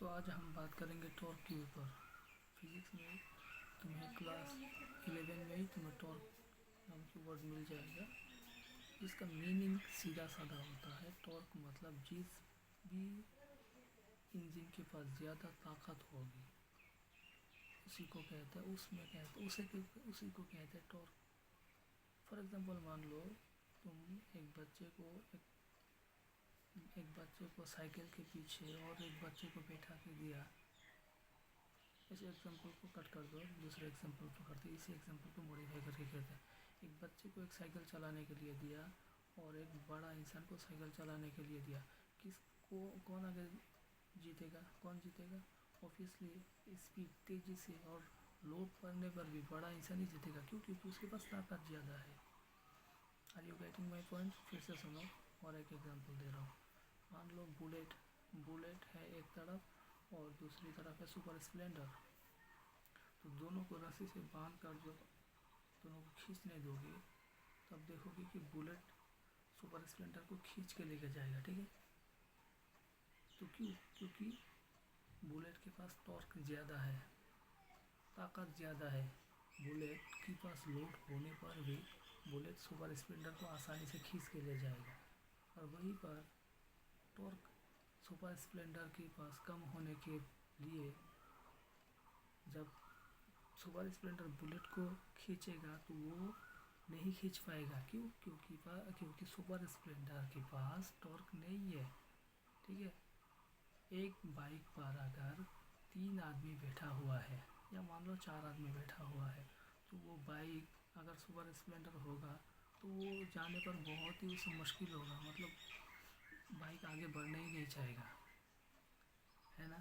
تو آج ہم بات کریں گے ٹارک کے اوپر. فزکس میں تمہیں کلاس 11 میں ہی تمہیں ٹارک نام کی ورڈ مل جائے گا، جس کا میننگ سیدھا سادہ ہوتا ہے. ٹارک مطلب جس بھی انجن کے پاس زیادہ طاقت ہوگی اسی کو کہتے ہیں اسی کو کہتے ہیں ٹارک. فار ایگزامپل مان لو تم ایک بچے کو سائیکل کے پیچھے اور ایک بچے کو بیٹھا کے دیا. اس ایگزامپل کو کٹ کر دو، دوسرے ایگزامپل کو کرتے، اسی ایگزامپل کو موڈیفائی کر کے کہتے ہیں. ایک بچے کو ایک سائیکل چلانے کے لیے دیا اور ایک بڑا انسان کو سائیکل چلانے کے لیے دیا. کون آگے جیتے گا؟ اوبویسلی اسپیڈ، تیزی سے اور لوڈ پڑنے پر بھی بڑا انسان ہی جیتے گا. کیوں؟ کیونکہ اس کے پاس طاقت زیادہ ہے. Are you getting my point? پھر سے سنو اور ایک ایگزامپل دے رہا ہوں. مان لو بلیٹ ہے ایک طرف اور دوسری طرف ہے سپر اسپلینڈر. تو دونوں کو رسی سے باندھ کر جو دونوں کو کھینچنے دو گے تب دیکھو گے کہ بلیٹ سپر اسپلینڈر کو کھینچ کے لے کے جائے گا. ٹھیک ہے؟ تو کیونکہ بلیٹ کے پاس ٹارک زیادہ ہے، طاقت زیادہ ہے. بلیٹ کے پاس لوڈ ہونے پر بھی بلیٹ سپر اسپلینڈر کو آسانی سے کھینچ کے لے جائے گا. اور وہیں پر ٹارک سپر اسپلینڈر کے پاس کم ہونے کے لیے جب سپر اسپلینڈر بلیٹ کو کھینچے گا تو وہ نہیں کھینچ پائے گا. کیوں؟ کیونکہ سپر اسپلینڈر کے پاس ٹارک نہیں ہے. ٹھیک ہے؟ ایک بائک پر اگر 3 آدمی بیٹھا ہوا ہے یا مان لو 4 آدمی بیٹھا ہوا ہے تو وہ بائک اگر سپر اسپلینڈر ہوگا تو وہ جانے پر بہت ہی اسے مشکل ہوگا. مطلب بائک آگے بڑھنے ہی نہیں چاہے گا، ہے نا؟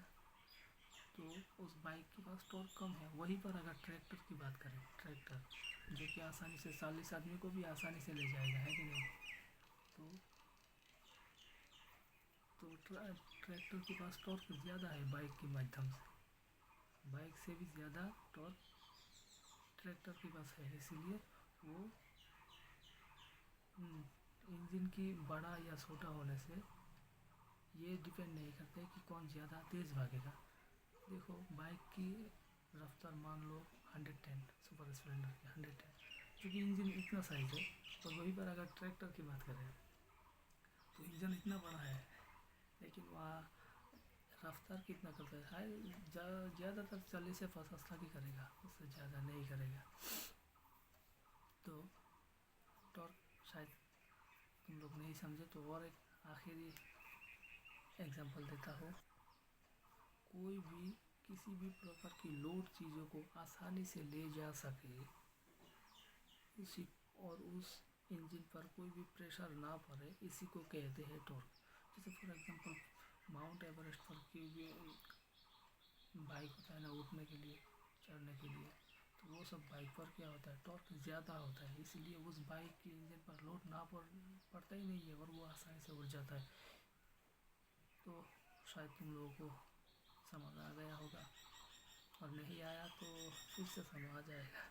تو اس بائک کے پاس ٹارک کم ہے. وہیں پر اگر ٹریکٹر کی بات کریں، ٹریکٹر جو کہ آسانی سے 40 آدمی کو بھی آسانی سے لے جائے گا، ہے کہ نہیں؟ تو ٹریکٹر کے پاس ٹارک زیادہ ہے بائک کے مادھیم سے. بائک سے بھی زیادہ ٹارک ٹریکٹر کے پاس ہے. اسی لیے وہ انجن کی بڑا یا چھوٹا ہونے سے یہ ڈیپینڈ نہیں کرتے کہ کون زیادہ تیز بھاگے گا. دیکھو بائک کی رفتار مان لو 110، سپر اسپلینڈر کی 110، کیونکہ انجن اتنا سائز ہے. اور وہیں پر اگر ٹریکٹر کی بات کریں تو انجن اتنا بڑا ہے لیکن وہاں رفتار کتنا کرتا ہے؟ زیادہ تر 40 سے 50 تک ہی کرے گا، اس سے زیادہ نہیں کرے گا. تو ٹارک شاید تم لوگ نہیں سمجھے تو اور ایک آخری ایگزامپل دیتا ہوں. کوئی بھی کسی بھی پرکار کی لوڈ چیزوں کو آسانی سے لے جا سکے اور اس انجن پر کوئی بھی پریشر نہ پڑے، اسی کو کہتے ہیں ٹارک. جیسے فار ایگزامپل ماؤنٹ ایوریسٹ پر کوئی بھی بائک ہوتا ہے نا، اٹھنے کے لیے، چڑھنے کے لیے، تو وہ سب بائک پر کیا ہوتا ہے؟ ٹارک زیادہ ہوتا ہے. اسی لیے اس بائک کے انجن پر لوڈ نہ پڑتا ہی نہیں ہے اور وہ آسانی سے اٹھ جاتا ہے. تو شاید تم لوگوں کو سمجھ آ گیا ہوگا، اور نہیں آیا تو پھر سے سمجھ آ جائے گا.